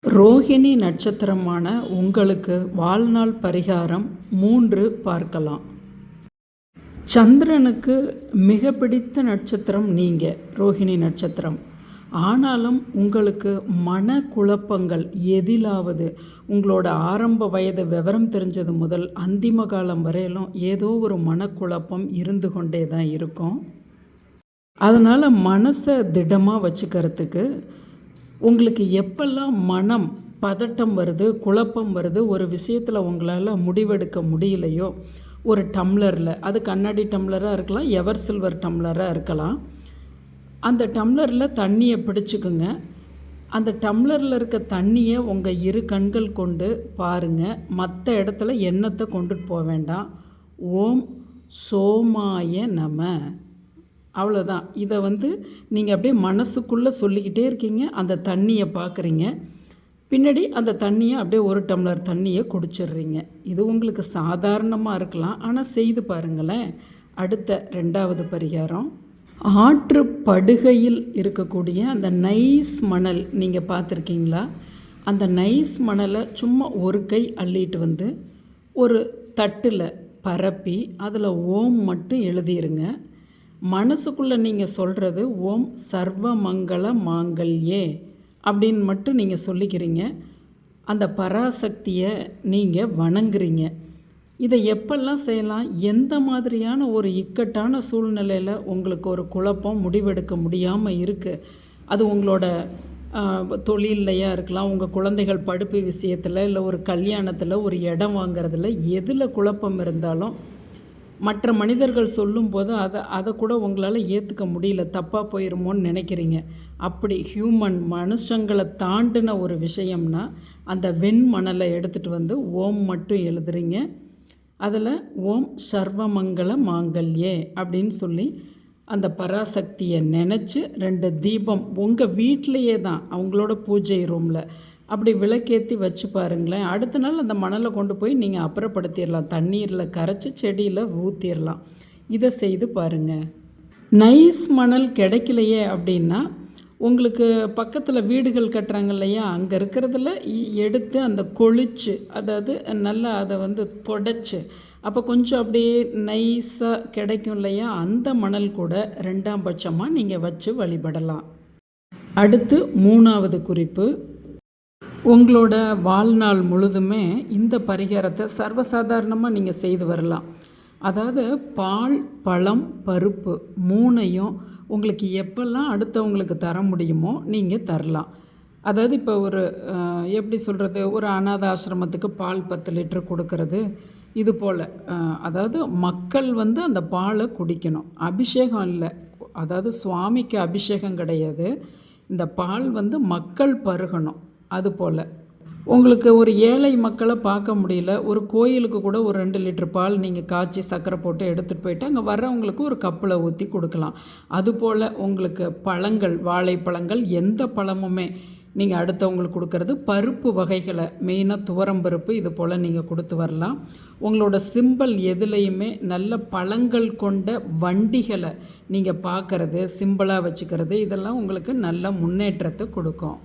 ரோஹிணி நட்சத்திரமான உங்களுக்கு வாழ்நாள் பரிகாரம் 3 பார்க்கலாம். சந்திரனுக்கு மிக பிடித்த நட்சத்திரம் நீங்கள், ரோஹிணி நட்சத்திரம். ஆனாலும் உங்களுக்கு மனக்குழப்பங்கள் எதிலாவது உங்களோட ஆரம்ப வயது விவரம் தெரிஞ்சது முதல் அந்திம காலம் வரையிலும் ஏதோ ஒரு மனக்குழப்பம் இருந்து கொண்டே தான் இருக்கும். அதனால் மனசை திடமாக வச்சுக்கிறதுக்கு உங்களுக்கு எப்பெல்லாம் மனம் பதட்டம் வருது, குழப்பம் வருது, ஒரு விஷயத்தில் உங்களால் முடிவெடுக்க முடியலையோ, ஒரு டம்ளரில், அது கண்ணாடி டம்ளராக இருக்கலாம், எவர் சில்வர் டம்ளராக இருக்கலாம், அந்த டம்ளரில் தண்ணியை பிடிச்சிக்குங்க. அந்த டம்ளரில் இருக்க தண்ணியை உங்கள் இரு கண்கள் கொண்டு பாருங்கள். மற்ற இடத்துல எண்ணத்தை கொண்டுட்டு போக வேண்டாம். ஓம் சோமாய நம, அவ்வளோதான். இதை நீங்கள் அப்படியே மனசுக்குள்ளே சொல்லிக்கிட்டே இருக்கீங்க. அந்த தண்ணியை பார்க்குறீங்க. பின்னாடி அந்த தண்ணியை அப்படியே ஒரு டம்ளர் தண்ணியை குடிச்சிடுறீங்க. இது உங்களுக்கு சாதாரணமாக இருக்கலாம், ஆனால் செய்து பாருங்களேன். அடுத்த 2வது பரிகாரம், ஆற்று படுகையில் இருக்கக்கூடிய அந்த நைஸ் மணல் நீங்கள் பார்த்துருக்கீங்களா? அந்த நைஸ் மணலை சும்மா ஒரு கை அள்ளிட்டு ஒரு தட்டில் பரப்பி அதில் ஓம் மட்டும் எழுதிருங்க. மனசுக்குள்ளே நீங்கள் சொல்கிறது ஓம் சர்வமங்கள மாங்கல்யே அப்படின்னு மட்டும் நீங்கள் சொல்லிக்கிறீங்க. அந்த பராசக்தியை நீங்கள் வணங்குறீங்க. இதை எப்பெல்லாம் செய்யலாம்? எந்த மாதிரியான ஒரு இக்கட்டான சூழ்நிலையில் உங்களுக்கு ஒரு குழப்பம், முடிவெடுக்க முடியாமல் இருக்குது, அது உங்களோட தொழிலையா இருக்கலாம், உங்கள் குழந்தைகள் படிப்பு விஷயத்தில், இல்லை ஒரு கல்யாணத்தில், ஒரு இடம் வாங்கிறதுல, எதில் குழப்பம் இருந்தாலும் மற்ற மனிதர்கள் சொல்லும்போது அதை கூட உங்களால் ஏற்றுக்க முடியல, தப்பாக போயிருமோன்னு நினைக்கிறீங்க. அப்படி மனுஷங்களை தாண்டின ஒரு விஷயம்னா அந்த வெண்மணலை எடுத்துகிட்டு ஓம் மட்டும் எழுதுறீங்க. அதில் ஓம் சர்வமங்கள மாங்கல்யே அப்படின்னு சொல்லி அந்த பராசக்தியை நினச்சி 2 தீபம் உங்கள் வீட்டிலையே தான், அவங்களோட பூஜை ரூமில் அப்படி விளக்கேற்றி வச்சு பாருங்களேன். அடுத்த நாள் அந்த மணலை கொண்டு போய் நீங்கள் அப்புறப்படுத்திடலாம். தண்ணீரில் கரைச்சி செடியில் ஊற்றிடலாம். இதை செய்து பாருங்கள். நைஸ் மணல் கிடைக்கலையே அப்படின்னா, உங்களுக்கு பக்கத்தில் வீடுகள் கட்டுறாங்க இல்லையா, அங்கே இருக்கிறதுல எடுத்து அந்த கொழிச்சு, அதாவது நல்லா அதை புடைச்சி, அப்போ கொஞ்சம் அப்படியே நைஸாக கிடைக்கும் இல்லையா, அந்த மணல் கூட 2ஆம் பட்சமாக நீங்கள் வச்சு வழிபடலாம். அடுத்து 3வது குறிப்பு, உங்களோட வாழ்நாள் முழுதுமே இந்த பரிகாரத்தை சர்வசாதாரணமாக நீங்கள் செய்து வரலாம். அதாவது பால், பழம், பருப்பு 3ஐயும் உங்களுக்கு எப்பெல்லாம் அடுத்தவங்களுக்கு தர முடியுமோ நீங்கள் தரலாம். அதாவது இப்போ ஒரு எப்படி சொல்கிறது, ஒரு அநாத ஆசிரமத்துக்கு பால் 10 லிட்டர் கொடுக்கறது, இது போல். அதாவது மக்கள் அந்த பாலை குடிக்கணும். அபிஷேகம் இல்லை, அதாவது சுவாமிக்கு அபிஷேகம் கிடையாது. இந்த பால் மக்கள் பருகணும். அதுபோல் உங்களுக்கு ஒரு ஏழை மக்களை பார்க்க முடியல, ஒரு கோயிலுக்கு கூட ஒரு 2 லிட்டர் பால் நீங்கள் காய்ச்சி சர்க்கரை போட்டு எடுத்துகிட்டு போயிட்டு அங்கே வர்றவங்களுக்கு ஒரு கப்பில் ஊற்றி கொடுக்கலாம். அதுபோல் உங்களுக்கு பழங்கள், வாழைப்பழங்கள், எந்த பழமுமே நீங்கள் அடுத்தவங்களுக்கு கொடுக்கறது, பருப்பு வகைகளை மெயினாக துவரம்பருப்பு, இது போல் நீங்கள் கொடுத்து வரலாம். உங்களோட சிம்பல் எதுலேயுமே நல்ல பழங்கள் கொண்ட வண்டிகளை நீங்கள் பார்க்குறது, சிம்பிளாக வச்சுக்கிறது, இதெல்லாம் உங்களுக்கு நல்ல முன்னேற்றத்தை கொடுக்கும்.